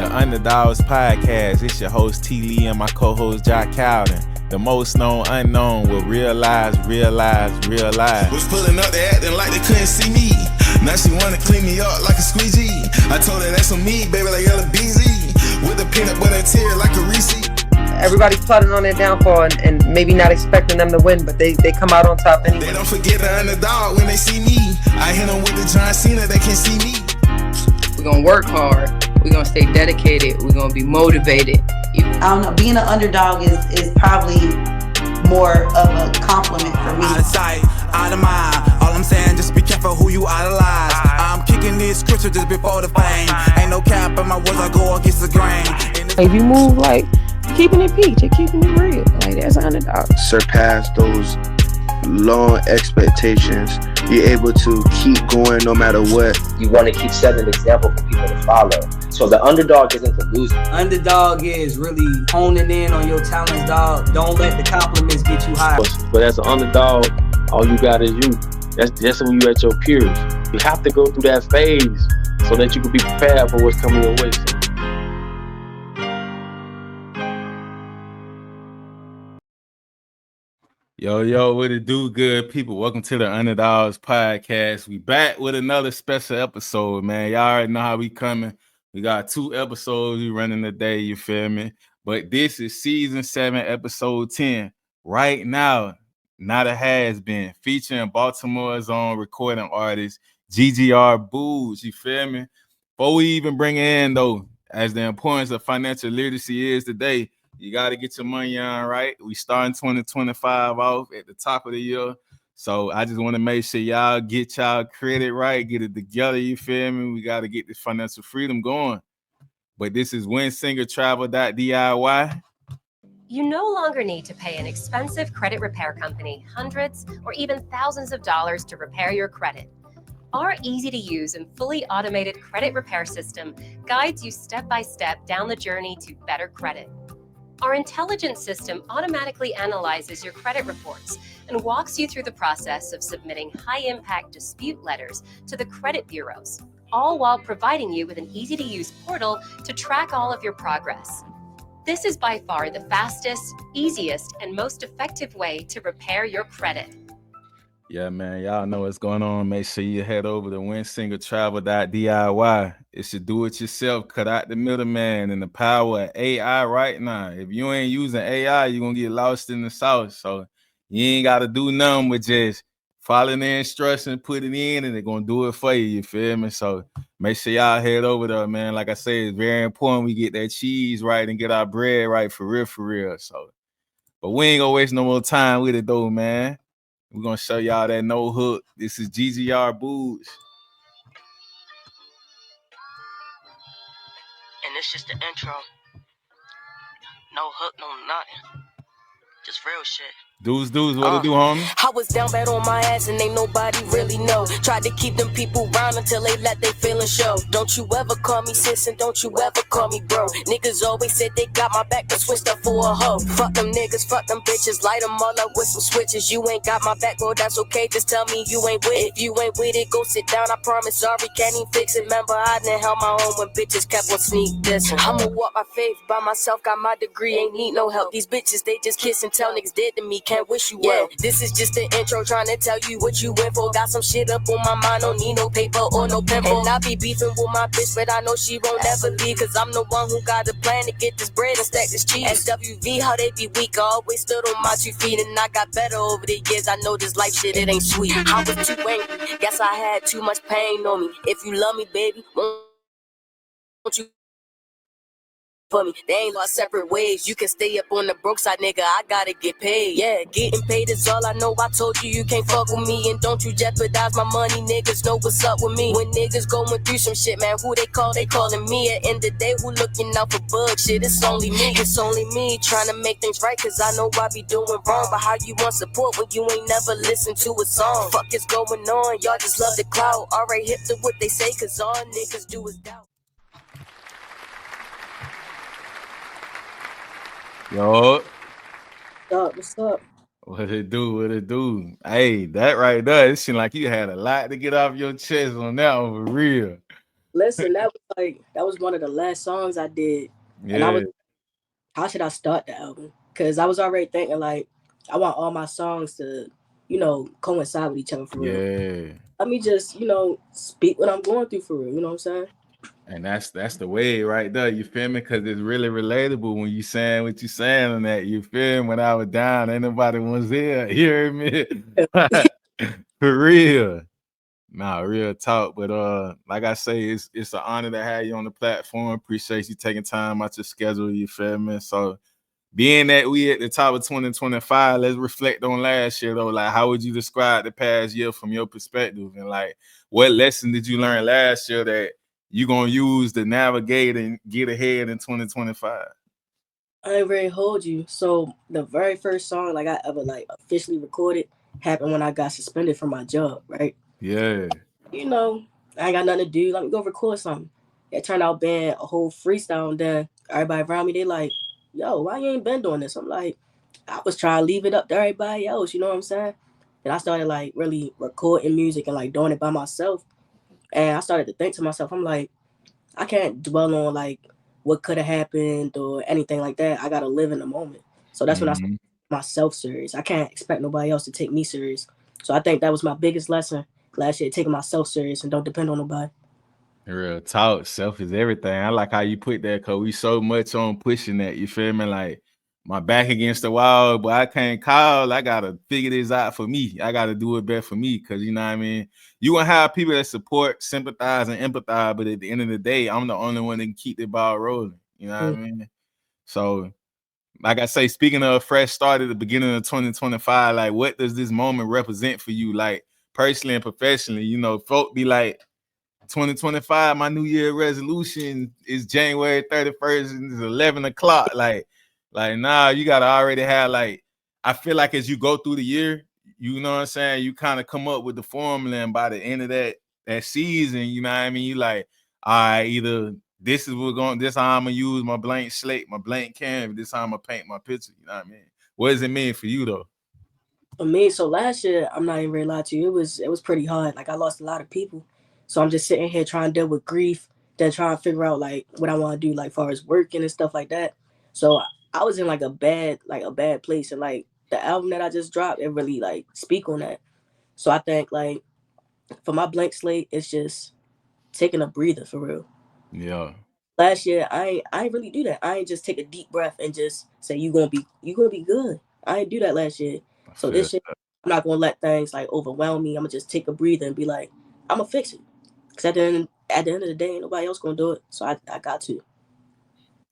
The Underdogs podcast. It's your host T. Lee and my co-host Jock Cowden. The most known unknown will realize. Was pulling up, they acting like they couldn't see me. Now she wanna clean me up like a squeegee. I told her that's on me, baby, like Ella BZ. With a peanut butter tear like a Reese. Everybody's plotting on their downfall and maybe not expecting them to win, but they come out on top anyway. They don't forget the underdog when they see me. I hit them with the John Cena, they can see me. We're gonna work hard. We're gonna stay dedicated. We're gonna be motivated. I don't know. Being an underdog is probably more of a compliment for me. Out of sight, out of mind. All I'm saying, just be careful who you idolize. I'm kicking this scripture just before the fame. Ain't no cap in my words, I go against the grain. If you move like keeping it peach and keeping it real, like that's an underdog. Surpass those long expectations. You're able to keep going no matter what. You want to keep setting an example for people to follow. So the underdog isn't the loser. Underdog is really honing in on your talents, dog. Don't let the compliments get you high. But as an underdog, all you got is you. That's when you at your peers. You have to go through that phase so that you can be prepared for what's coming your way. Yo, what it do, good people? Welcome to the Underdogs podcast. We back with another special episode, man. Y'all already know how we coming. We got 2 episodes we running today, you feel me? But this is season 7, episode 10. Right now, not a has been, featuring Baltimore's own recording artist, GGR Boo, you feel me? Before we even bring it in, though, as the importance of financial literacy is today, you got to get your money on right. We starting 2025 off at the top of the year. So I just want to make sure y'all get y'all credit right, get it together, you feel me? We got to get this financial freedom going. But this is winsingertravel.diy. You no longer need to pay an expensive credit repair company hundreds or even thousands of dollars to repair your credit. Our easy-to-use and fully automated credit repair system guides you step-by-step down the journey to better credit. Our intelligent system automatically analyzes your credit reports and walks you through the process of submitting high-impact dispute letters to the credit bureaus, all while providing you with an easy-to-use portal to track all of your progress. This is by far the fastest, easiest, and most effective way to repair your credit. Yeah, man, y'all know what's going on. Make sure you head over to winsingertravel.diy. It's your do-it-yourself, cut out the middleman and the power of AI right now. If you ain't using AI, you're going to get lost in the sauce. So you ain't got to do nothing but just follow the instructions, put it in, and they're going to do it for you, you feel me? So make sure y'all head over there, man. Like I say, it's very important we get that cheese right and get our bread right for real. So, but we ain't going to waste no more time with it, though, man. We're going to show y'all that no hook. This is GGR Boo. And it's just the intro. No hook, no nothing. Just real shit. Dudes, what it do, homie? I was down bad on my ass and ain't nobody really know. Tried to keep them people round until they let they feelings show. Don't you ever call me sis and don't you ever call me bro. Niggas always said they got my back but switched up for a hoe. Fuck them niggas, fuck them bitches, light them all up with some switches. You ain't got my back, well that's okay, just tell me you ain't with it. If you ain't with it, go sit down, I promise, sorry, can't even fix it. Remember, I didn't help my own when bitches kept on sneak dissing. I'ma walk my faith by myself, got my degree, ain't need no help. These bitches, they just kiss and tell niggas dead to me. Can't wish you well. This is just the intro trying to tell you what you went for. Got some shit up on my mind, don't need no paper or no pimple. And I be beefing with my bitch, but I know she won't ever be. Cause I'm the one who got a plan to get this bread and stack this cheese. SWV, how they be weak, I always stood on my 2 feet. And I got better over the years, I know this life shit, it ain't sweet. I was too angry, guess I had too much pain on me. If you love me, baby, won't you for me? They ain't lost separate ways. You can stay up on the broke side, nigga. I gotta get paid. Yeah, getting paid is all I know. I told you you can't fuck with me, and don't you jeopardize my money. Niggas know what's up with me. When niggas going through some shit, man, who they call? They calling me. At end of the day, who looking out for bug shit? It's only me. It's only me trying to make things right, cause I know I be doing wrong. But how you want support when you ain't never listened to a song? Fuck is going on? Y'all just love the clout. Alright, hip to what they say, cause all niggas do is doubt. Yo. What's up? What it do? Hey, that right there, it seemed like you had a lot to get off your chest on that one, for real. Listen, that was like that was one of the last songs I did, and I Yeah. was, how should I start the album? Because I was already thinking like I want all my songs to, coincide with each other for real. Yeah. Let me just, speak what I'm going through for real. You know what I'm saying? And that's the way right there. You feel me? Because it's really relatable when you saying what you saying on that. You feel me? When I was down, ain't nobody was here. You hear me? For real. Nah, real talk. But like I say, it's an honor to have you on the platform. Appreciate you taking time out your schedule. You feel me? So being that we at the top of 2025, let's reflect on last year though. Like, how would you describe the past year from your perspective? And like, what lesson did you learn last year that you gonna use to navigate and get ahead in 2025? I ain't really hold you. So the very first song like I ever like officially recorded happened when I got suspended from my job, right? Yeah. I ain't got nothing to do. Let me go record something. It turned out being a whole freestyle, and then everybody around me, they like, yo, why you ain't been doing this? I'm like, I was trying to leave it up to everybody else, you know what I'm saying? And I started like really recording music and like doing it by myself. And I started to think to myself, I'm like, I can't dwell on like what could have happened or anything like that. I gotta live in the moment. So that's when I started myself serious. I can't expect nobody else to take me serious. So I think that was my biggest lesson last year, taking myself serious and don't depend on nobody. Real talk, self is everything. I like how you put that, cause we so much on pushing that. You feel me? Like my back against the wall, but I can't call. I gotta figure this out for me. I gotta do it better for me, cause you know what I mean. You gonna have people that support, sympathize, and empathize, but at the end of the day, I'm the only one that can keep the ball rolling. You know what I mean? So, like I say, speaking of a fresh start at the beginning of 2025, like what does this moment represent for you, like personally and professionally? You know, folk be like, 2025, my New Year resolution is January 31st and it's 11 o'clock. Like, nah, you gotta already have like, I feel like as you go through the year, you know what I'm saying, you kind of come up with the formula, and by the end of that season, you know what I mean, you like, all right, either this is this how I'm gonna use my blank slate, my blank canvas, this how I'm gonna paint my picture, you know what I mean? What does it mean for you though? For me, so last year, I'm not even really lie to you, it was pretty hard. Like I lost a lot of people. So I'm just sitting here trying to deal with grief, then trying to figure out like what I want to do, like far as working and stuff like that. So I was in like a bad place, and like the album that I just dropped, it really like speak on that. So I think like for my blank slate, it's just taking a breather for real. Yeah. Last year, I ain't really do that. I ain't just take a deep breath and just say you gonna be good. I ain't do that last year. I So feel this year, I'm not gonna let things like overwhelm me. I'm gonna just take a breather and be like, I'm gonna fix it. Cause at the end of the day, ain't nobody else gonna do it. So I got to.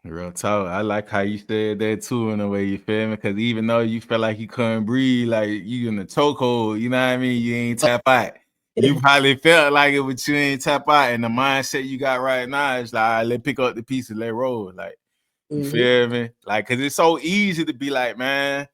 Real talk. I like how you said that too in a way, you feel me? Because even though you felt like you couldn't breathe, like you in the chokehold, you know what I mean? You ain't tap out. You probably felt like it, but you ain't tap out. And the mindset you got right now is like, all right, let's pick up the pieces, let roll. Like, you feel me? Like, cause it's so easy to be like, man,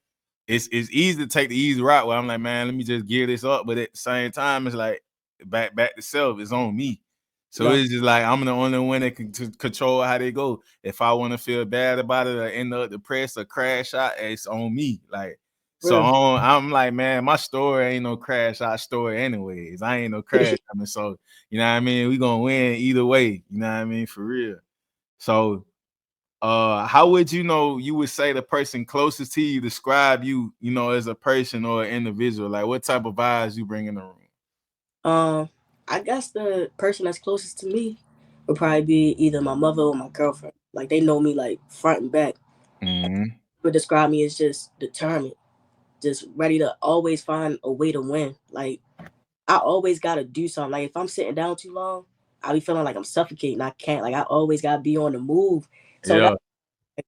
it's easy to take the easy route where I'm like, man, let me just gear this up. But at the same time, it's like back to self. It's on me. So Yeah. it's just like I'm the only one that can control how they go. If I want to feel bad about it or end up depressed or crash out, it's on me. Like, so Real. I'm like, man, my story ain't no crash out story anyways. I ain't no crash. I mean, so you know what I mean? We gonna win either way. You know what I mean? For real. So how would you would say the person closest to you describe you, as a person or an individual? Like what type of vibes you bring in the room? I guess the person that's closest to me would probably be either my mother or my girlfriend. Like they know me like front and back. Mm-hmm. Would describe me as just determined, just ready to always find a way to win. Like I always gotta do something. Like if I'm sitting down too long, I be feeling like I'm suffocating. I can't. Like I always gotta be on the move. So that Yeah.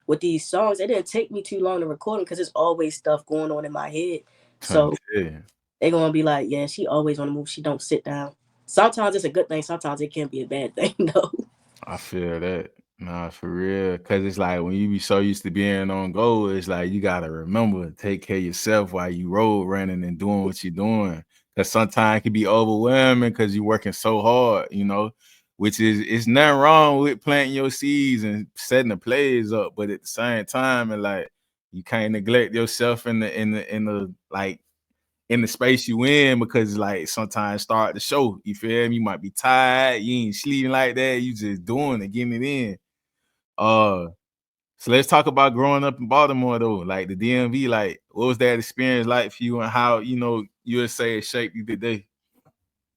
with these songs, it didn't take me too long to record them because there's always stuff going on in my head. So Yeah. they're gonna be like, yeah, she always on the move. She don't sit down. Sometimes it's a good thing. Sometimes it can be a bad thing though. I feel that. Nah, for real. Cause it's like when you be so used to being on go, it's like you gotta remember take care of yourself while you road running and doing what you're doing. Cause sometimes it can be overwhelming because you're working so hard, which is it's nothing wrong with planting your seeds and setting the plays up, but at the same time, and like you can't neglect yourself in the like in the space you in, because like sometimes start the show. You feel me? You might be tired, you ain't sleeping like that, you just doing it, getting it in. So let's talk about growing up in Baltimore though, like the DMV. Like, what was that experience like for you, and how USA shaped you today?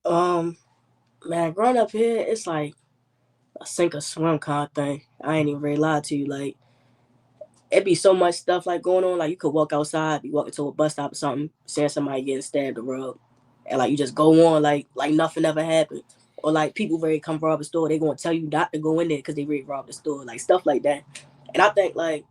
Man, growing up here, it's like a sink or swim kind of thing. I ain't even really lie to you. Like, it be so much stuff like going on. Like, you could walk outside, be walking to a bus stop or something, seeing somebody getting stabbed or rubbed, and like you just go on like nothing ever happened. Or like people ready to come rob a store, they gonna tell you not to go in there because they ready to rob the store, like stuff like that. And I think like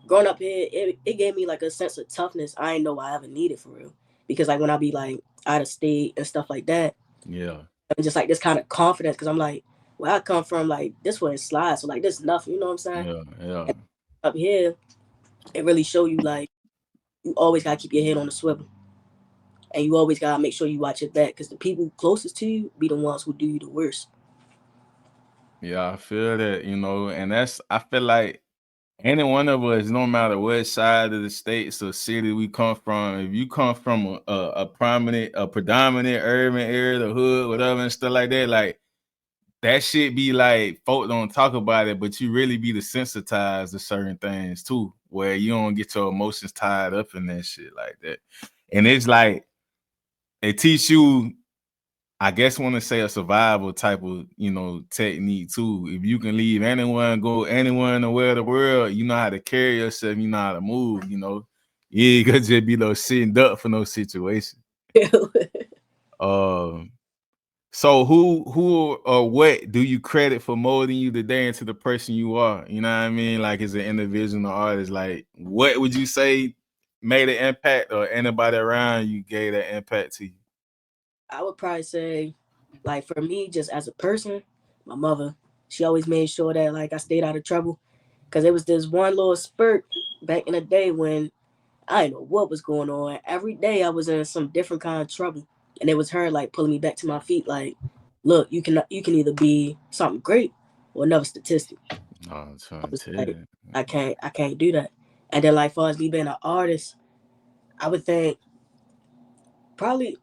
growing up here, it gave me like a sense of toughness I ain't know I ever needed for real. Because like when I be like out of state and stuff like that, yeah, and just like this kind of confidence, because I'm like, where I come from, like this where it slides, so like this nothing, you know what I'm saying? Yeah. And up here, it really show you like you always gotta keep your head on the swivel, and you always gotta make sure you watch your back, because the people closest to you be the ones who do you the worst. Yeah, I feel that, and I feel like any one of us, no matter what side of the states or city we come from, if you come from a predominant urban area, the hood, whatever, and stuff like that, like that shit be like, folk don't talk about it, but you really be desensitized to certain things too, where you don't get your emotions tied up in that shit like that. And it's like, it teach you, I guess, want to say a survival type of, technique too. If you can leave anyone, go anywhere in the world, you know how to carry yourself, you know how to move, You ain't gonna just be no sitting up for no situation. So who or what do you credit for molding you today into the person you are? You know what I mean? Like, as an individual artist, like, what would you say made an impact, or anybody around you gave that impact to you? I would probably say, like, for me, just as a person, my mother, she always made sure that, like, I stayed out of trouble. Because it was this one little spurt back in the day when I didn't know what was going on. Every day I was in some different kind of trouble. And it was her, like, pulling me back to my feet, like, look, you can either be something great or another statistic. Oh, I'm trying I was to like, tell you. I can't do that. And then, like, far as me being an artist, I would think probably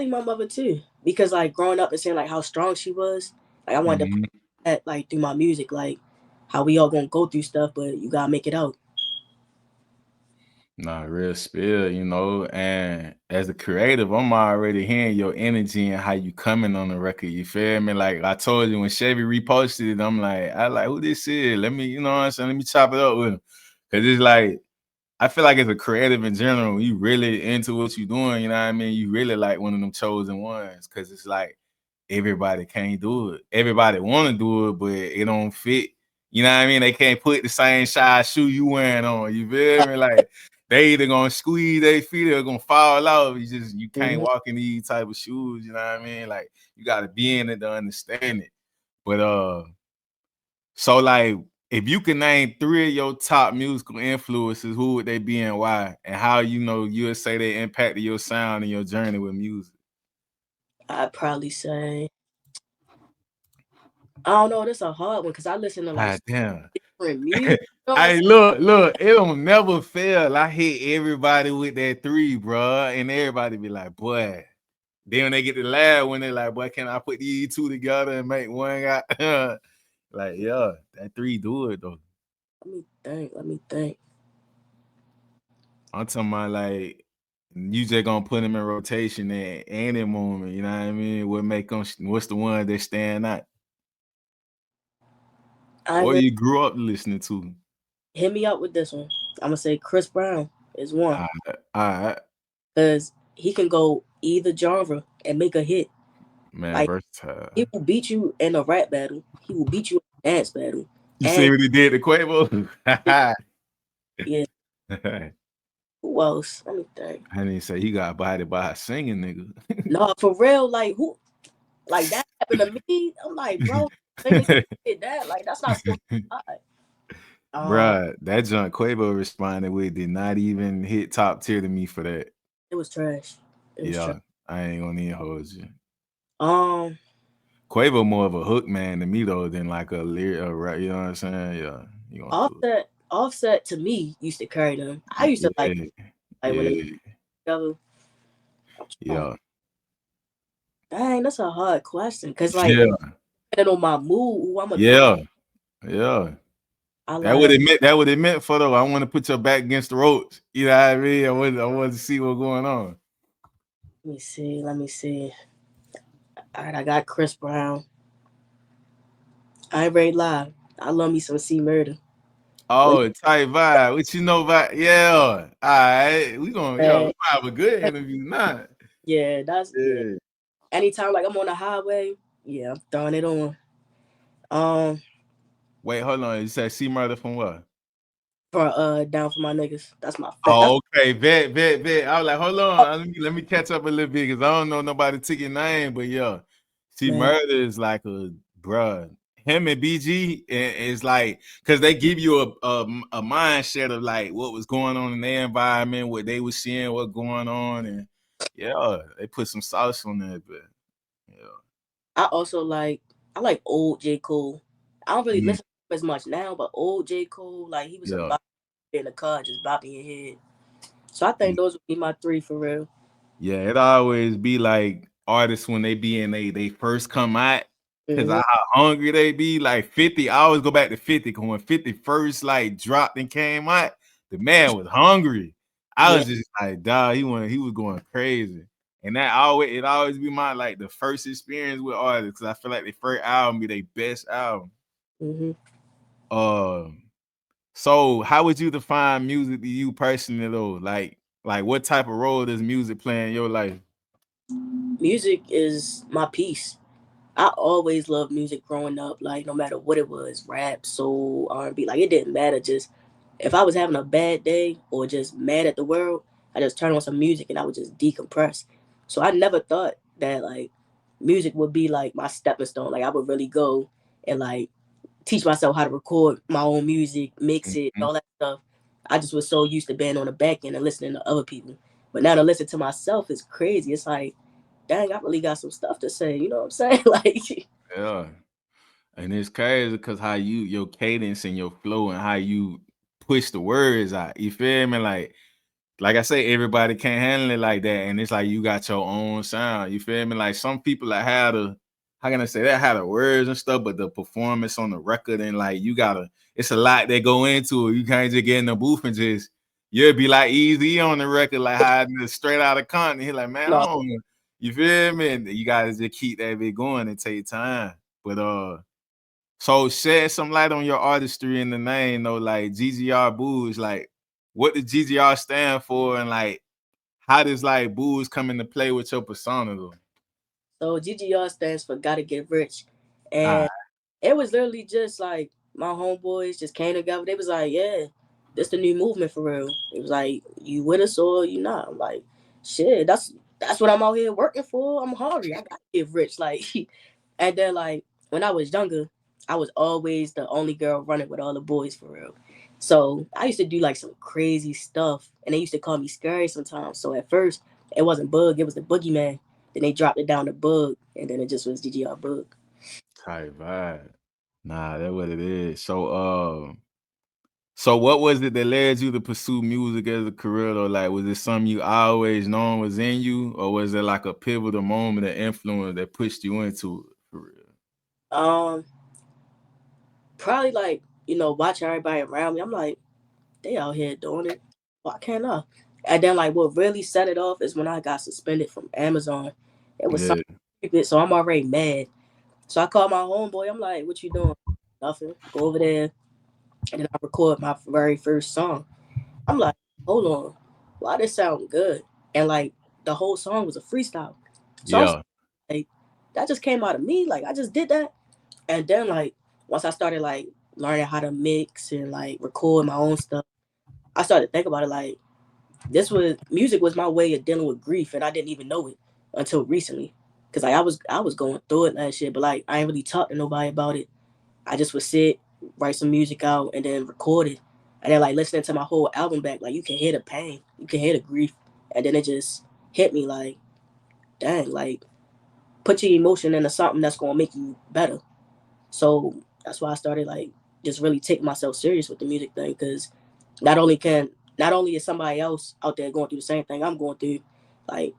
my mother too, because like growing up and seeing like how strong she was, like I wanted to put that like through my music, like how we all gonna go through stuff, but you gotta make it out. Nah, real spill, and as a creative, I'm already hearing your energy and how you coming on the record, you feel me? Like I told you, when Chevy reposted it, I'm like, who this is? Let me, you know what I'm saying? Let me chop it up with him. Cause it's like, I feel like as a creative in general, you really into what you're doing, you know what I mean? You really like one of them chosen ones, cause it's like, everybody can't do it. Everybody want to do it, but it don't fit. You know what I mean? They can't put the same size shoe you wearing on. You feel me? Like, they either gonna squeeze their feet or gonna fall off. You can't walk in these type of shoes. You know what I mean? Like, you gotta be in it to understand it. But so like, if you can name 3 of your top musical influences, who would they be and why? And how you would say they impacted your sound and your journey with music? I'd probably say, I don't know, that's a hard one because I listen to like Damn. different music. Hey, look, it don't never fail. I hit everybody with that 3, bro, and everybody be like, boy. Then when they get to laugh, when they like, boy, can I put these 2 together and make one guy? Like, yeah, that 3 do it though. Let me think. I'm talking about like, you just gonna put them in rotation at any moment. You know what I mean? What make them? What's the one that stand out? Or you grew up listening to? Hit me up with this one. I'm gonna say Chris Brown is one. All right. Because he can go either genre and make a hit. Man, like, versatile. He will beat you in a rap battle. He will beat you in a dance battle. You see what he did to Quavo? Yeah. Who else? Let me think. I didn't say he got bodied by a singing nigga. No, for real. Like, who? Like, that happened to me. I'm like, bro, singing did that. Like, that's not so hard. Bruh, that junk Quavo responded with did not even hit top tier to me for that. It was trash. I ain't gonna even hold you. Quavo more of a hook man to me though than like a lyric, you know what I'm saying? Yeah. Offset to me used to carry them. I used to like when they together. Yeah. Dang, that's a hard question. Cause like, Yeah. depending on my mood, who I'm gonna do. Yeah. Yeah. I That what like. it meant. That what it meant for though. I want to put your back against the ropes. You know what I mean? I want to see what's going on. Let me see. Let me see. All right, I got Chris Brown. I ain't very lie. I love me some C Murder. Oh, tight vibe. What you know about? Yeah. All right. We gonna we have a good interview now. Yeah, that's yeah. Yeah. Anytime like I'm on the highway, yeah, I'm throwing it on. Wait, hold on. You said C Murder from what? For Down for My Niggas. That's my Oh, okay. Bet. I was like, hold on. Let me catch up a little bit because I don't know nobody took your name, but yeah. C Man. Murder is like a bruh. Him and BG is like because they give you a mindset of like what was going on in their environment, what they were seeing, what going on, and yeah, they put some sauce on that, but yeah. I also I like old J. Cole. I don't really listen to him as much now, but old J. Cole, like he was a bop in the car, just bopping your head. So I think those would be my 3 for real. Yeah, it always be like artists when they be in they first come out. Cause how hungry they be, like 50. I always go back to 50 because when 50 first like dropped and came out, the man was hungry. I was just like, dog, he was going crazy. And it always be my like the first experience with artists because I feel like the first album be their best album. So how would you define music to you personally though? Like what type of role does music play in your life? Music is my peace. I always loved music growing up, like no matter what it was, rap, soul, R&B, like it didn't matter. Just if I was having a bad day or just mad at the world, I just turn on some music and I would just decompress. So I never thought that like music would be like my stepping stone. Like I would really go and like teach myself how to record my own music, mix it, all that stuff. I just was so used to being on the back end and listening to other people. But now to listen to myself is crazy. It's like, dang, I really got some stuff to say. You know what I'm saying? Like, yeah. And it's crazy because how your cadence and your flow and how you push the words out. You feel me? Like I say, everybody can't handle it like that. And it's like you got your own sound. You feel me? Like some people that have how can I say that? Have the words and stuff, but the performance on the record and like it's a lot that go into it. You can't just get in the booth and you'll be like easy on the record, like hiding straight out of content. He's like, man, I don't know. You feel me? And you gotta just keep that bit going and take time. But so shed some light on your artistry in the name, though, like GGR Boo is like, what does GGR stand for, and like, how does like Boo's come into play with your persona, though? So GGR stands for Gotta Get Rich, and it was literally just like my homeboys just came together. They was like, yeah, this the new movement for real. It was like, you with us or you not? I'm like, shit, that's what I'm out here working for. I'm hungry. I gotta get rich. Like, and then like when I was younger, I was always the only girl running with all the boys for real. So I used to do like some crazy stuff, and they used to call me scary sometimes. So at first, it wasn't Bug, it was the Boogeyman. Then they dropped it down to Bug, and then it just was GGRBOOG. Tight vibe. Nah, that's what it is. So what was it that led you to pursue music as a career, though? Like, was it something you always known was in you, or was it like a pivotal moment of influence that pushed you into it for real? Probably like, watching everybody around me. I'm like, they out here doing it. Why can't I? And then like what really set it off is when I got suspended from Amazon. It was something stupid, so I'm already mad. So I called my homeboy. I'm like, what you doing? Nothing. Go over there. And then I record my very first song. I'm like, hold on. Why this sound good? And like the whole song was a freestyle. So I was like, that just came out of me. Like I just did that. And then like once I started like learning how to mix and like record my own stuff, I started to think about it like music was my way of dealing with grief, and I didn't even know it until recently. Cause like I was going through it and that shit, but like I ain't really talk to nobody about it. I just would sit, write some music out, and then record it. And then like listening to my whole album back, like you can hear the pain, you can hear the grief, and then it just hit me like, dang, like put your emotion into something that's gonna make you better. So that's why I started like just really taking myself serious with the music thing, because not only is somebody else out there going through the same thing I'm going through, like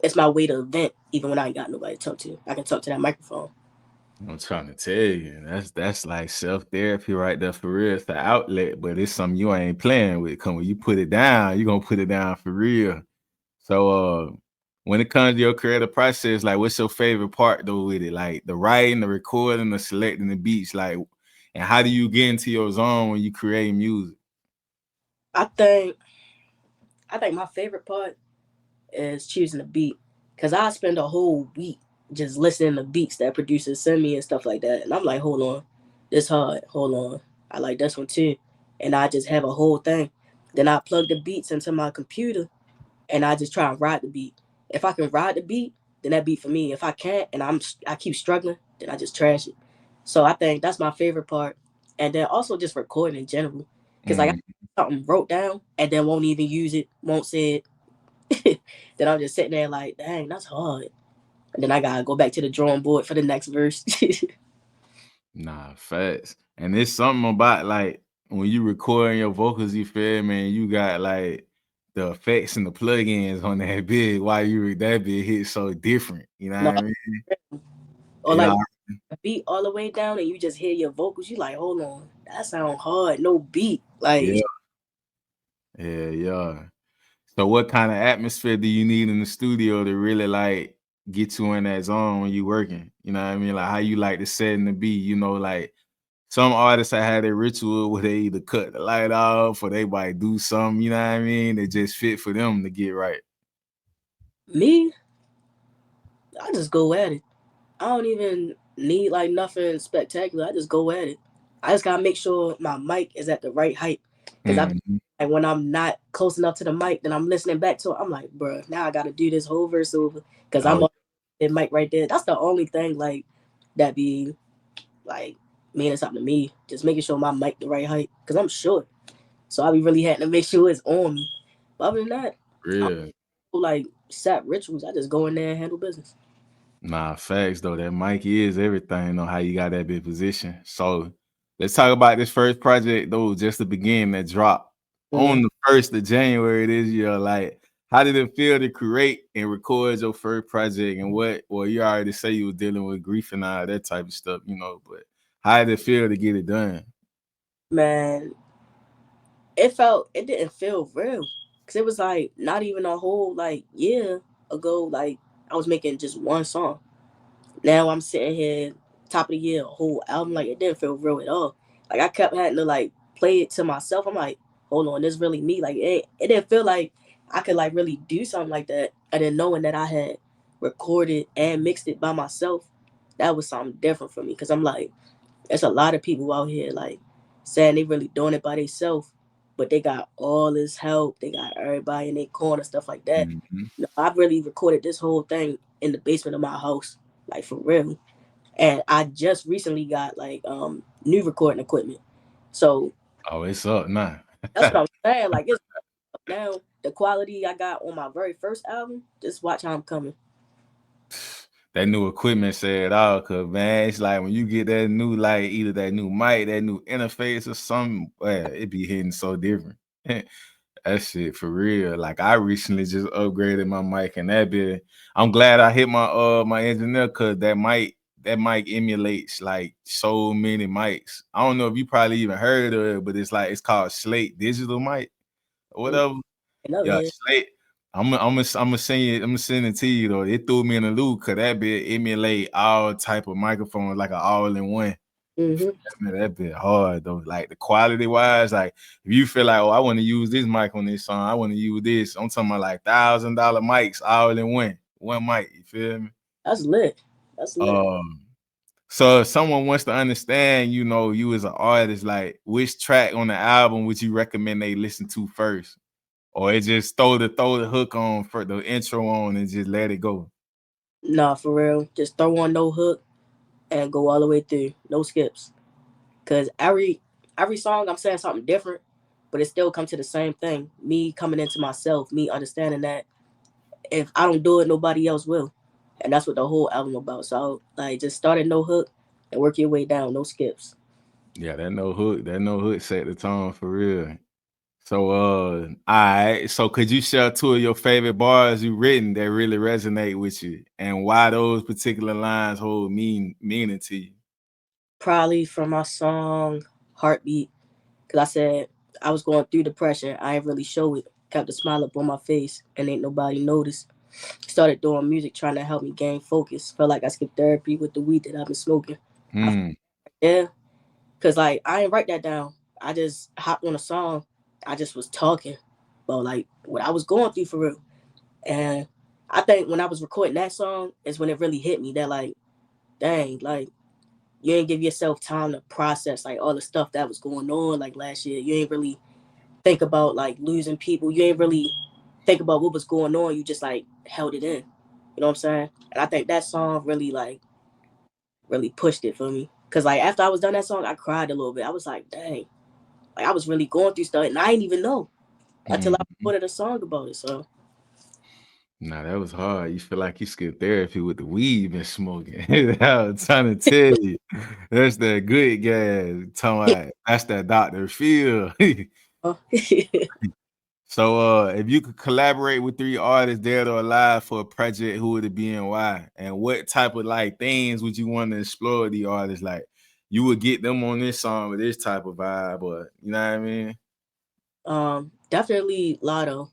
it's my way to vent, even when I ain't got nobody to talk to. I can talk to that microphone. I'm trying to tell you, that's like self therapy right there for real. It's the outlet, but it's something you ain't playing with. Come when you put it down, you gonna put it down for real. So when it comes to your creative process, like what's your favorite part though with it? Like the writing, the recording, the selecting the beats, like, and how do you get into your zone when you create music? I think my favorite part is choosing a beat, because I spend a whole week just listening to beats that producers send me and stuff like that, and I'm like, hold on, this hard, hold on, I like this one too, and I just have a whole thing. Then I plug the beats into my computer, and I just try and ride the beat. If I can ride the beat, then that beat for me. If I can't, and I keep struggling, then I just trash it. So I think that's my favorite part, and then also just recording in general, because like I something wrote down and then won't even use it, won't say it. Then I'm just sitting there like, dang, that's hard. And then I gotta go back to the drawing board for the next verse. Nah, facts. And it's something about like when you recording your vocals, you feel me, and you got like the effects and the plugins on that big, why you that big hit so different. You know what I mean? Or like a beat all the way down and you just hear your vocals, you like, hold on, that sound hard, no beat. Like yeah. So what kind of atmosphere do you need in the studio to really like get you in that zone when you working? You know what I mean? Like how you like to set in the beat, you know, like some artists that had a ritual where they either cut the light off or they might do something, you know what I mean? That just fit for them to get right. Me, I just go at it. I don't even need like nothing spectacular. I just go at it. I just gotta make sure my mic is at the right height. Because like when I'm not close enough to the mic, then I'm listening back to it. I'm like, bro, now I gotta do this whole verse over. Because I'm on the mic right there. That's the only thing like that be like meaning something to me. Just making sure my mic the right height. Because I'm short. So I be really having to make sure it's on me. But other than that, Real. like set rituals. I just go in there and handle business. Nah, facts though. That mic is everything on how you got that big position. So let's talk about this first project though, just the beginning that dropped on the 1st of January this year. Like, how did it feel to create and record your first project? And well, you already say you were dealing with grief and all that type of stuff, you know, but how did it feel to get it done? Man, it didn't feel real. Cause it was like not even a whole like year ago, like I was making just one song. Now I'm sitting here, top of the year, a whole album, like it didn't feel real at all. Like I kept having to like play it to myself. I'm like, hold on, this really me. Like it didn't feel like I could like really do something like that. And then knowing that I had recorded and mixed it by myself, that was something different for me. Cause I'm like, there's a lot of people out here like saying they really doing it by themselves, but they got all this help. They got everybody in their corner, stuff like that. No, I've really recorded this whole thing in the basement of my house, like for real. And I just recently got like new recording equipment. So it's up now. that's what I'm saying. Like it's up now. The quality I got on my very first album, just watch how I'm coming. That new equipment said all, cause man, it's like when you get that new like either that new mic, that new interface or something, it be hitting so different. That shit for real. Like I recently just upgraded my mic and that bit. I'm glad I hit my my engineer cause that mic emulates like so many mics. I don't know if you probably even heard of it, but it's called Slate Digital Mic or whatever. Yeah, Slate. I'm gonna send it to you though. It threw me in the loop because that bit emulate all type of microphones like an all-in-one. That bit hard though. Like the quality wise, like if you feel like, oh, I want to use this mic on this song, I want to use this. I'm talking about like $1,000 mics all in one mic. You feel me? That's lit. That's lit. So if someone wants to understand, you know, you as an artist, like which track on the album would you recommend they listen to first? Or it just throw the hook on for the intro on and just let it go? Nah, for real. Just throw on no hook and go all the way through. No skips. Cause every song I'm saying something different, but it still comes to the same thing. Me coming into myself, me understanding that if I don't do it, nobody else will. And that's what the whole album about. So like just start at no hook and work your way down, no skips. Yeah, that no hook set the tone for real. So all right. So could you share 2 of your favorite bars you written that really resonate with you, and why those particular lines hold meaning to you? Probably from my song Heartbeat, because I said I was going through depression. I ain't really show it. Kept a smile up on my face, and ain't nobody noticed. Started doing music trying to help me gain focus. Felt like I skipped therapy with the weed that I've been smoking. Yeah, because like I ain't write that down. I just hopped on a song. I just was talking about like what I was going through for real. And I think when I was recording that song is when it really hit me that like, dang, like you ain't give yourself time to process like all the stuff that was going on like last year. You ain't really think about like losing people. You ain't really think about what was going on. You just like held it in. You know what I'm saying? And I think that song really like really pushed it for me. Cause like after I was done that song, I cried a little bit. I was like, dang, like I was really going through stuff and I didn't even know until I recorded a song about it. So Nah, that was hard. You feel like you skipped therapy with the weed you been smoking. I was trying to tell you. That's that good gas. Talking about that's that Dr. Phil. So if you could collaborate with 3 artists dead or alive for a project, who would it be and why? And what type of like things would you want to explore the artists? Like you would get them on this song with this type of vibe, or you know what I mean? Definitely Lotto.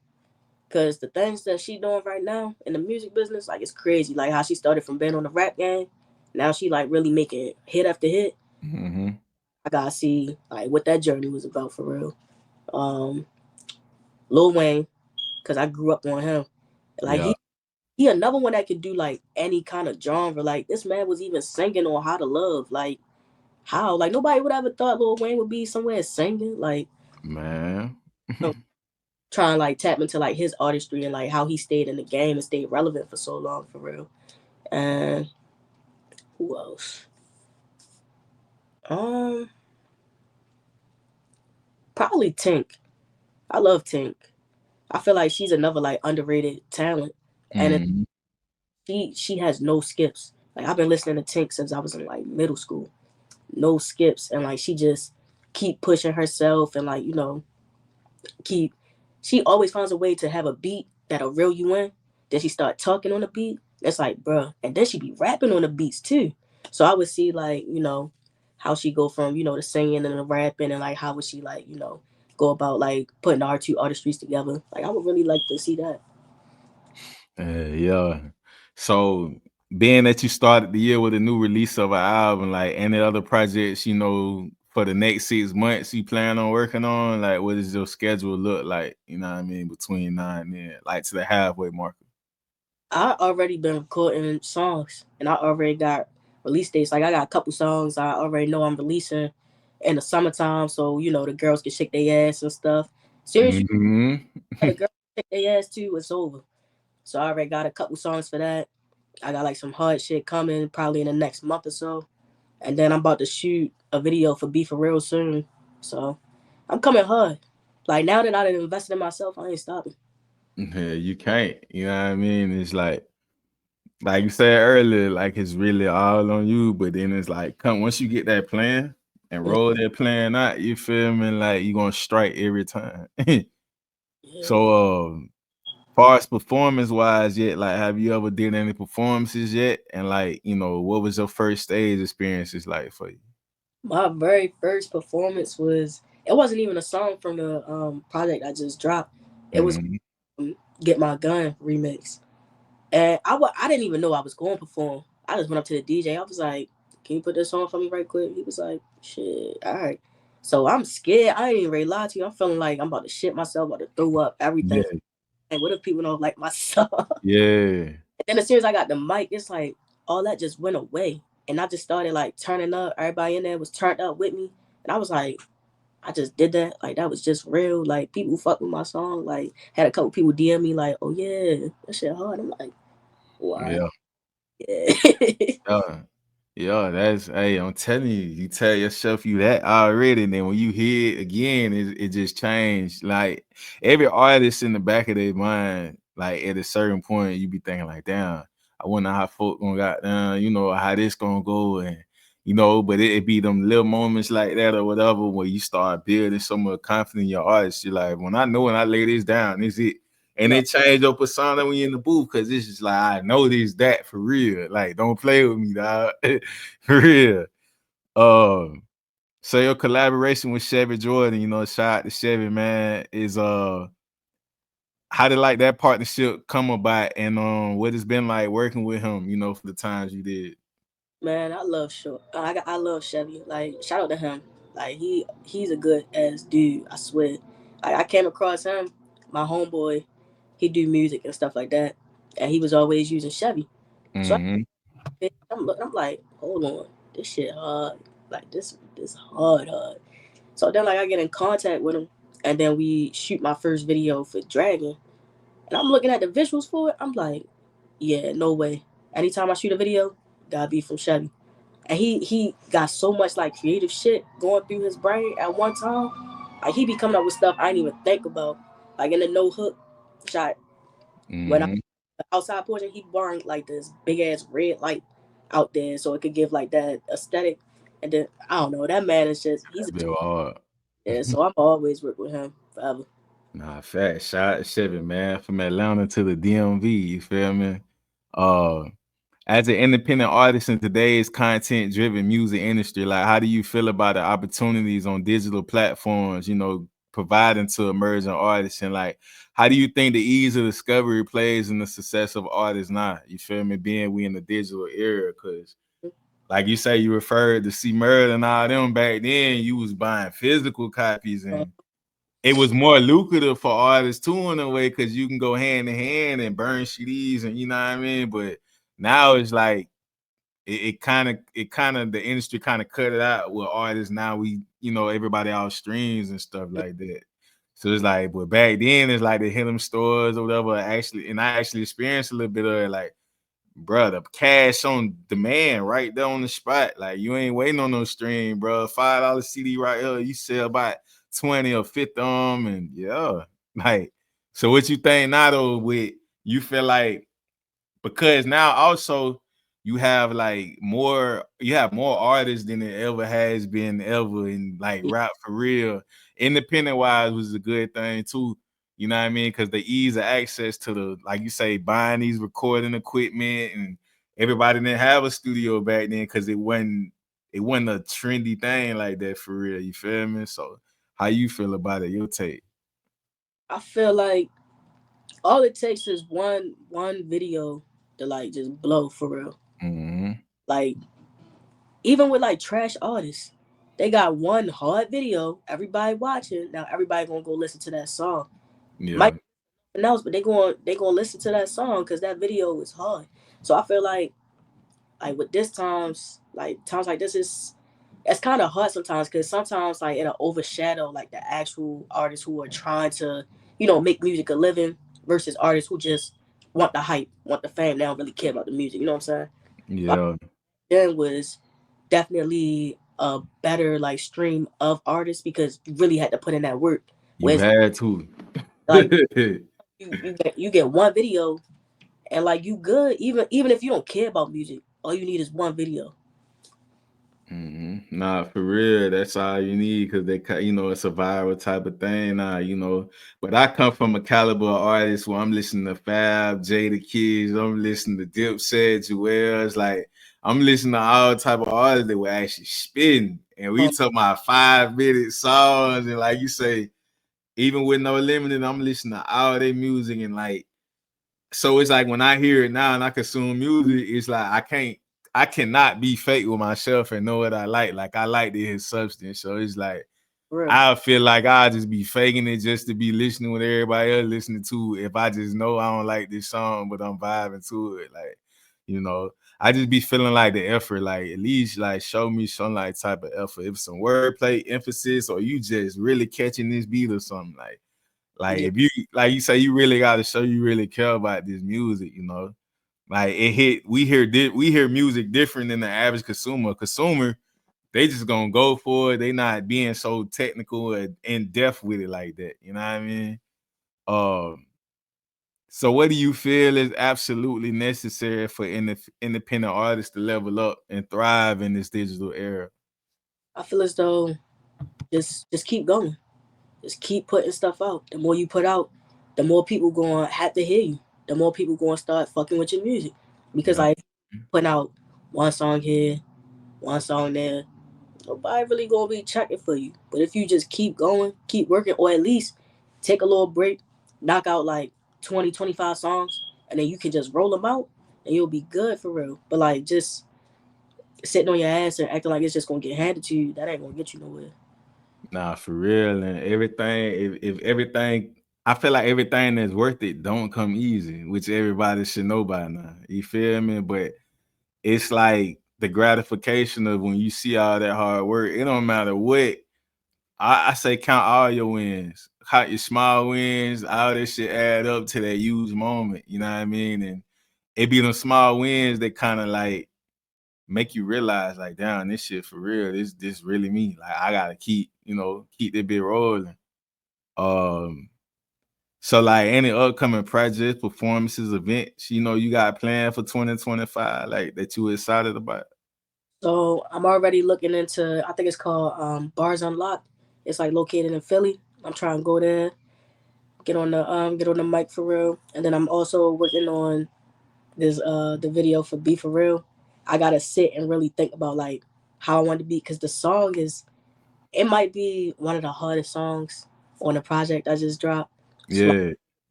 Cause the things that she doing right now in the music business, like it's crazy. Like how she started from being on the rap game, now she like really making hit after hit. I gotta see like what that journey was about for real. Lil Wayne, cause I grew up on him. Like Yeah. he another one that could do like any kind of genre. Like this man was even singing on How to Love. Like how? Like nobody would ever thought Lil Wayne would be somewhere singing. Like Man. trying to like tap into like his artistry and like how he stayed in the game and stayed relevant for so long for real. And who else? Probably Tink. I love Tink. I feel like she's another like underrated talent, and she has no skips. Like I've been listening to Tink since I was in like middle school, no skips, and like she just keep pushing herself and like keep. She always finds a way to have a beat that'll reel you in. Then she start talking on the beat. It's like, bruh, and then she be rapping on the beats too. So I would see like how she go from the singing and the rapping and like how would she like go about like putting our 2 artistries together. Like I would really like to see that. Yeah. So being that you started the year with a new release of an album, like any other projects, for the next 6 months you plan on working on, like what does your schedule look like? You know what I mean, between now and then, like to the halfway mark. I already been recording songs and I already got release dates. Like I got a couple songs I already know I'm releasing in the summertime, so the girls can shake their ass and stuff. Seriously, the girls shake their ass too, it's over. So I already got a couple songs for that. I got like some hard shit coming probably in the next month or so. And then I'm about to shoot a video for Be For Real soon. So I'm coming hard. Like now that I done invested in myself, I ain't stopping. Yeah, you can't. You know what I mean? It's like you said earlier, like it's really all on you. But then it's like, once you get that plan and roll that plan out, you feel me? Like you're gonna strike every time. So, far as performance wise, yet, like, have you ever did any performances yet? And like, what was your first stage experiences like for you? My very first performance it wasn't even a song from the project I just dropped. It was Get My Gun remix. And I didn't even know I was going to perform. I just went up to the DJ. I was like, can you put this on for me right quick? He was like, shit, all right. So I'm scared. I ain't even ready to lie to you. I'm feeling like I'm about to shit myself, about to throw up everything. Yeah. And what if people don't like my song? Yeah. And then as soon as I got the mic, it's like all that just went away. And I just started like turning up. Everybody in there was turned up with me. And I was like, I just did that. Like that was just real. Like people fuck with my song. Like had a couple people DM me like, oh yeah, that shit hard. I'm like, wow. Yeah. Yeah, that's I'm telling you, you tell yourself you that already, and then when you hear it again, it just changed. Like every artist in the back of their mind, like at a certain point, you be thinking like, damn, I wonder how folk gonna got down, how this gonna go, and you know, but it be them little moments like that or whatever where you start building so much confidence in your artist. You're like, when I lay this down, is it? And it change your persona when you're in the booth because it's just like, I know this, that for real. Like, don't play with me, dog. For real. So your collaboration with Chevy Jordan, you know, shout out to Chevy, man, is how did like that partnership come about, and what it's been like working with him, you know, for the times you did. Man, I love I love Chevy. Like, shout out to him. Like, he's a good ass dude. I swear. I came across him, my homeboy. He do music and stuff like that, and he was always using Chevy. So Mm-hmm. I'm like, hold on, this shit hard. Like, this hard. So then, like, I get in contact with him, and then we shoot my first video for Dragon, and I'm looking at the visuals for it. I'm like, yeah, no way. Anytime I shoot a video, gotta be from Chevy. And he got so much like creative shit going through his brain at one time. Like, he be coming up with stuff I didn't even think about. Like, in the no hook shot, when I the outside portion, he burned like this big ass red light out there so it could give like that aesthetic. And then I don't know, that man is just he's Real hard. yeah, so I'm always work with him forever. Nah, fact. Shout out to Chevy, man, from Atlanta to the DMV. You feel me? As an independent artist in today's content-driven music industry, like, how do you feel about the opportunities on digital platforms, you know, providing to emerging artists? And like, how do you think the ease of discovery plays in the success of artists now? You feel me? Being we in the digital era, because like you say, you referred to C Murder and all them back then, you was buying physical copies, and it was more lucrative for artists too in a way because you can go hand in hand and burn CDs, and you know what I mean. But now it's like it kind of the industry kind of cut it out with artists. Now we, you know, everybody out streams and stuff like that. So it's like, but back then it's like they hit them stores or whatever. Actually, and I actually experienced a little bit of it, like, bro, the cash on demand right there on the spot. Like, you ain't waiting on no stream, bro. $5 CD right here, you sell about 20 or 50 and yeah. Like, so what you think now though, with you feel like, because now also you have like more artists than it ever has been ever in like rap for real. Independent wise was a good thing too. You know what I mean? Because the ease of access to the, like you say, buying these recording equipment, and everybody didn't have a studio back then because it wasn't a trendy thing like that for real. You feel me? So how you feel about it? Your take? I feel like all it takes is one video to like just blow for real. Mm-hmm. Like, even with like trash artists, they got one hard video, everybody watching. Now everybody gonna go listen to that song. Yeah. Might be else, but they gonna listen to that song because that video is hard. So I feel like with times like this is, it's kind of hard sometimes because sometimes like it'll overshadow like the actual artists who are trying to, you know, make music a living versus artists who just want the hype, want the fame. They don't really care about the music. You know what I'm saying? Yeah. Then was definitely a better like stream of artists because you really had to put in that work. You had to. Like, you get one video and like you good, even if you don't care about music, all you need is one video. Mm-hmm. Nah, for real, that's all you need because you know, it's a viral type of thing now, you know. But I come from a caliber of artist where I'm listening to Fab, Jada Kids, I'm listening to Dipset, Jewels, like I'm listening to all type of artists that were actually spitting, and we talking about 5-minute songs, and like you say, even with No Limited, I'm listening to all their music, and like, so it's like when I hear it now and I consume music, it's like I cannot be fake with myself and know what I like. Like, I like to hear substance. So it's like I feel like I just be faking it just to be listening with everybody else listening to it. If I just know I don't like this song, but I'm vibing to it. Like, you know, I just be feeling like the effort, like at least like show me some like type of effort. If some wordplay, emphasis, or you just really catching this beat or something like if you, like you say, you really got to show you really care about this music, you know. Like, we hear music different than the average consumer. They just gonna go for it. They not being so technical and in depth with it like that. You know what I mean? So what do you feel is absolutely necessary for independent artists to level up and thrive in this digital era? I feel as though just keep going. Just keep putting stuff out. The more you put out, the more people gonna have to hear you. The more people gonna start fucking with your music. Because Yeah. like putting out one song here, one song there, nobody really gonna be checking for you. But if you just keep going, keep working, or at least take a little break, knock out like 20, 25 songs, and then you can just roll them out, and you'll be good for real. But like just sitting on your ass and acting like it's just gonna get handed to you, that ain't gonna get you nowhere. Nah, for real. And everything, if everything, I feel like everything that's worth it don't come easy, which everybody should know by now. You feel me? But it's like the gratification of when you see all that hard work, it don't matter what. I say count all your wins. Count your small wins. All this shit add up to that huge moment. You know what I mean? And it be them small wins that kind of like make you realize, like, damn, this shit for real. This really me. Like, I gotta keep that bit rolling. So like any upcoming projects, performances, events, you got planned for 2025, like that you excited about? So I'm already looking into. I think it's called Bars Unlocked. It's like located in Philly. I'm trying to go there, get on the mic for real, and then I'm also working on this the video for Be For Real. I gotta sit and really think about like how I want to be because the song it might be one of the hardest songs on the project I just dropped. So Yeah,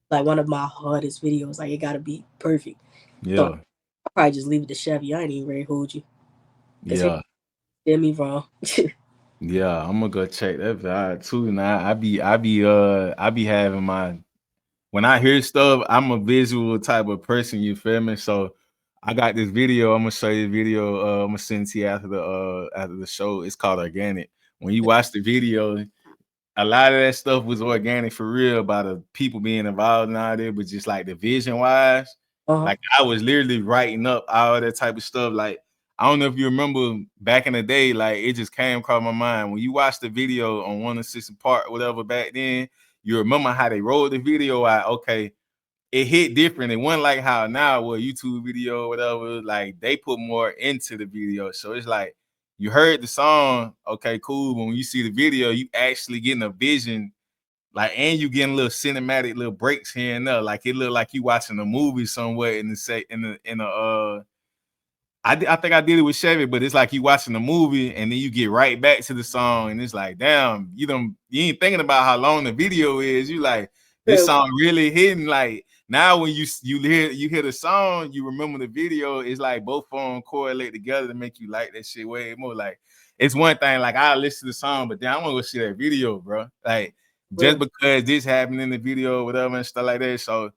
like one of my hardest videos. Like it gotta be perfect. So yeah, I'll probably just leave it to Chevy. I ain't even ready to hold you because he yeah, did me wrong. yeah. I'm gonna go check that out too. Now I be having my when I hear stuff, I'm a visual type of person, you feel me? So I got this video. I'm gonna show you the video. I'm gonna send it to you after the show. It's called Organic. When you watch the video, a lot of that stuff was organic for real by the people being involved and all that, but just like the vision wise, like I was literally writing up all that type of stuff. Like, I don't know if you remember back in the day, like it just came across my mind. When you watch the video on 106 Park, whatever back then, you remember how they rolled the video out. Okay, it hit different. It wasn't like how now with YouTube video or whatever, like they put more into the video. So it's like you heard the song, okay, cool. But when you see the video, you actually getting a vision, like, and you getting little cinematic little breaks here and there. Like it looked like you watching a movie somewhere I think I did it with Chevy, but it's like you watching the movie and then you get right back to the song, and it's like, damn, you ain't thinking about how long the video is. You like this song really hitting. Like now, when you hear the song, you remember the video. It's like both of them correlate together to make you like that shit way more. Like it's one thing, like I listen to the song, but then I want to go see that video, bro. Like just because this happened in the video, whatever and stuff like that. So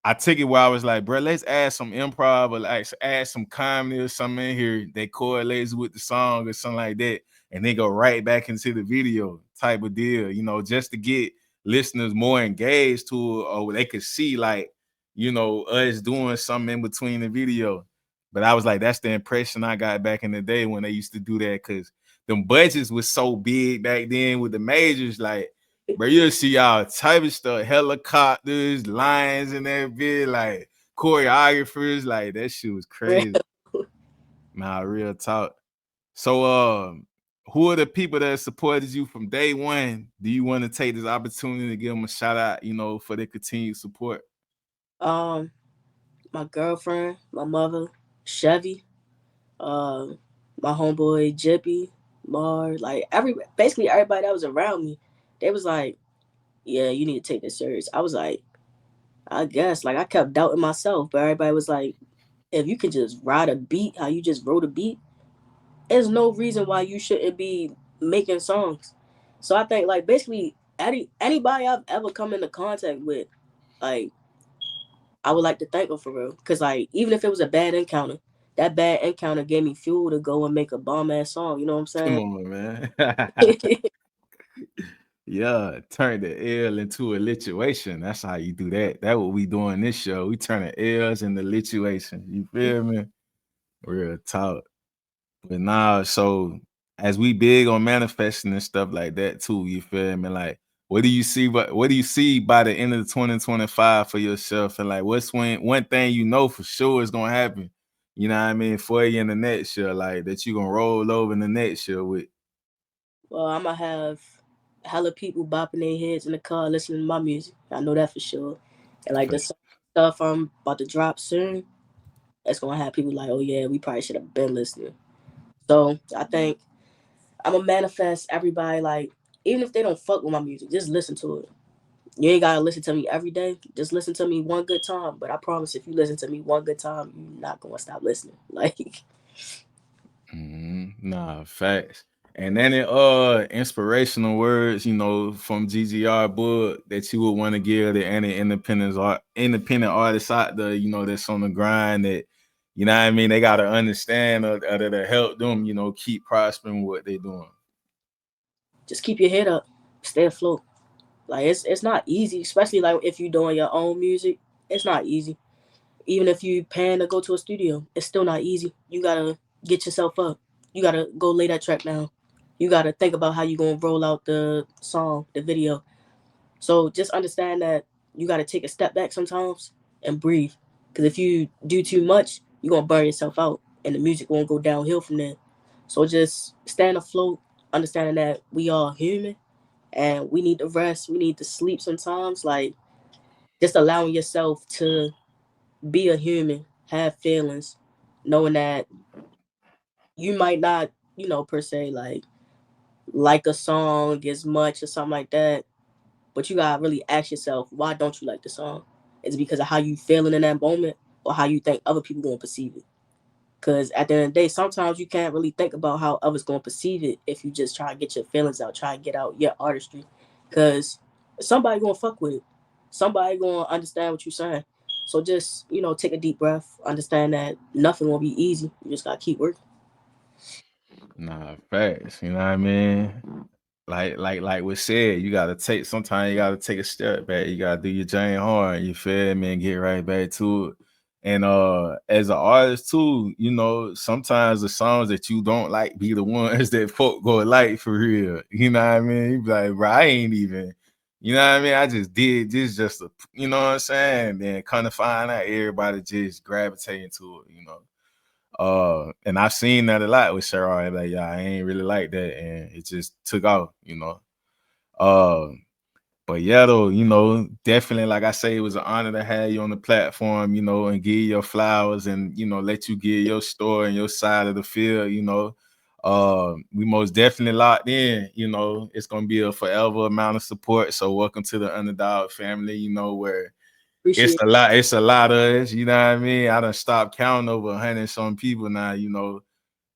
I took it where I was like, bro, let's add some improv or like add some comedy or something in here that correlates with the song or something like that. And then go right back into the video type of deal, just to get listeners more engaged to it, or they could see like, us doing something in between the video. But I was like, that's the impression I got back in the day when they used to do that, because them budgets was so big back then with the majors, like, bro, you'll see all type of stuff, helicopters, lions in that bit, like choreographers, like that shit was crazy. Nah, real talk. So, who are the people that supported you from day one? Do you want to take this opportunity to give them a shout out, for their continued support? My girlfriend, my mother, Chevy, my homeboy Jippy, Mar, like basically everybody that was around me, they was like, yeah, you need to take this serious. I was like, I guess, like I kept doubting myself, but everybody was like, if you can just ride a beat, how you just wrote a beat, there's no reason why you shouldn't be making songs. So I think like basically anybody I've ever come into contact with, like I would like to thank them for real. Cause like even if it was a bad encounter, that bad encounter gave me fuel to go and make a bomb ass song. You know what I'm Come saying? on, man. Yeah, turn the L into a lituation. That's how you do that. That's what we doing this show. We turn the L's into lituation. You feel me? Real talk. But now, so as we big on manifesting and stuff like that too, you feel me? Like, what do you see? What do you see by the end of 2025 for yourself? And like, what's one thing you know for sure is gonna happen? You know what I mean, for you in the next year, like that you gonna roll over in the next year with. Well, I'm gonna have hella people bopping their heads in the car listening to my music. I know that for sure. And like the stuff I'm about to drop soon, that's gonna have people like, oh yeah, we probably should have been listening. So I think I'm gonna manifest everybody, like, even if they don't fuck with my music, just listen to it. You ain't gotta listen to me every day. Just listen to me one good time. But I promise, if you listen to me one good time, you're not gonna stop listening. Like, Nah, facts. And then inspirational words, you know, from GGR Book that you would want to give to any independent artists out there, you know, that's on the grind that, you know what I mean, they gotta understand or to help them, you know, keep prospering what they're doing. just keep your head up, stay afloat. Like it's not easy, especially like if you're doing your own music. It's not easy. Even if you paying to go to a studio, it's still not easy. You gotta get yourself up. You gotta go lay that track down. You gotta think about how you gonna roll out the song, the video. So just understand that you gotta take a step back sometimes and breathe. Because if you do too much, you're gonna burn yourself out, and the music won't go downhill from there. So just stand afloat, understanding that we are human and we need to rest, we need to sleep sometimes. Like just allowing yourself to be a human, have feelings, knowing that you might not, per se like a song as much or something like that, but you gotta really ask yourself, why don't you like the song? Is it because of how you feeling in that moment, or how you think other people gonna perceive it? Because at the end of the day, sometimes you can't really think about how others gonna perceive it if you just try to get your feelings out, try to get out your artistry. Because somebody gonna fuck with it. Somebody gonna understand what you're saying. So just, take a deep breath, understand that nothing will be easy. You just gotta keep working. Nah, facts. You know what I mean? Like we said, sometimes you gotta take a step back. You gotta do your Jane hard, you feel me, and get right back to it. And as an artist too, you know, sometimes the songs that you don't like be the ones that folk go like for real. You know what I mean? You be like, bro, I ain't even, you know what I mean? I just did this just to, you know what I'm saying? Then kind of find out everybody just gravitating to it, you know. And I've seen that a lot with Sarah. Like, yeah, I ain't really like that, and it just took off, you know. But yeah, though, you know, definitely, like I say, it was an honor to have you on the platform, you know, and give you your flowers and, you know, let you give your story and your side of the field, you know. We most definitely locked in, you know, it's gonna be a forever amount of support. So welcome to the Underdawg family, you know, where it's a lot of us, you know what I mean? I done stopped counting over 100 some people now, you know.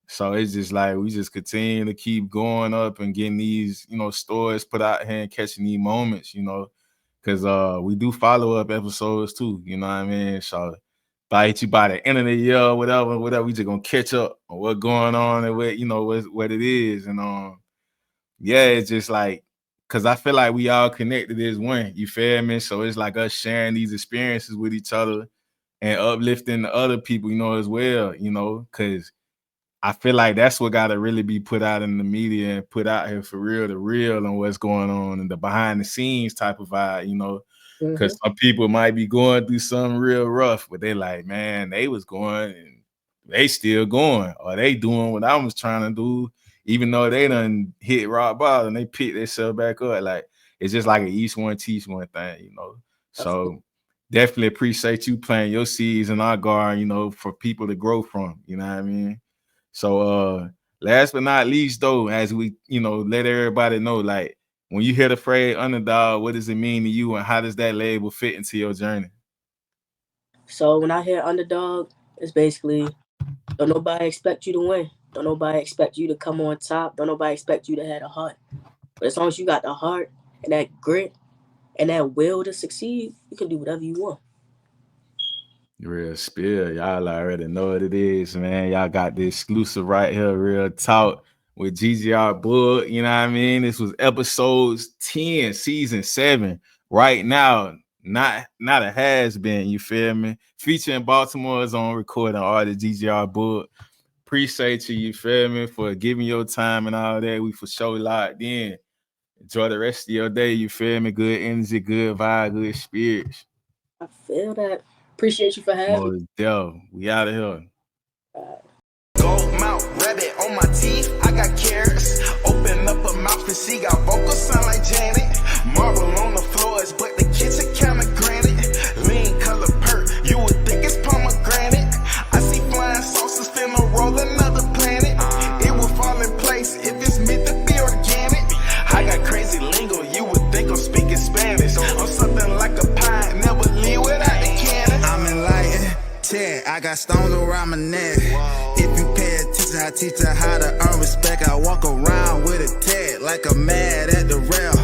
So it's just like we just continue to keep going up and getting these, you know, stories put out here and catching these moments, you know, because we do follow-up episodes too, you know what I mean? So by the end of the year or whatever, we just gonna catch up on what's going on and what, you know, what it is. And yeah, it's just like, cause I feel like we all connected as one, you feel me? So it's like us sharing these experiences with each other and uplifting the other people, you know, as well, you know, cause I feel like that's what got to really be put out in the media and put out here for real, the real and what's going on and the behind the scenes type of vibe, you know, because some people might be going through something real rough, but they like, man, they was going and they still going, or they doing what I was trying to do, even though they done hit rock bottom and they pick themselves back up. Like, it's just like an each one teach one thing, you know. So definitely appreciate you playing your seeds in our garden, you know, for people to grow from, you know what I mean? So last but not least though, as we, you know, let everybody know, like when you hear the phrase Underdawg, what does it mean to you and how does that label fit into your journey? So when I hear Underdawg, it's basically don't nobody expect you to win. Don't nobody expect you to come on top. Don't nobody expect you to have a heart. But as long as you got the heart and that grit and that will to succeed, you can do whatever you want. Real spill. Y'all already know what it is, man. Y'all got the exclusive right here, real talk with GGR Boo. You know what I mean? This was episodes 10, season 7. Right now, not a has been, you feel me? Featuring Baltimore's own recording artist GGR Boo. Appreciate you, you feel me, for giving your time and all that. We for sure locked in. Enjoy the rest of your day. You feel me? Good energy, good vibe, good spirits. I feel that. Appreciate you for having me. Most definitely. We out of here. Gold mouth, rabbit on my teeth, I got carrots. Open up a mouth and she got vocals sound like Janet. Marble on the floors, but the kitchen kinda granite. Lean color perk, you would think it's pomegranate. I see flying saucers finna roll another planet. It will fall in place if it's meant to be organic. I got crazy lingo, you would think I'm speaking Spanish. I'm something like a pie, never leave without the cannon. I'm enlightened, check, I got stones around my neck. If you pay attention, I teach her how to earn respect. I walk around with a tag like I'm mad at the rail.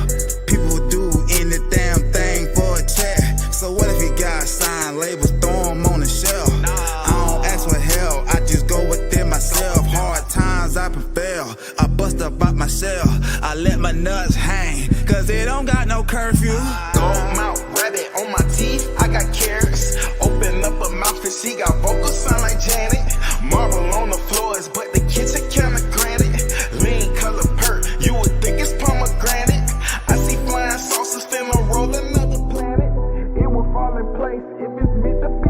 People do any damn thing for a check. So what if you got signed labels, throw them on the shelf? I don't ask for help, I just go within myself. Hard times I prevail, I bust up out my shell. I let my nuts hang, cause it don't got no curfew. Gold mouth, rabbit on my teeth, I got carrots. Open up a mouth and she got vocals sound like Janet. Marble on the floors, but the kitchen kinda granite. Lean color perk, you would think it's pomegranate. I see flying saucers finna roll another planet. It will fall in place if it's meant to be.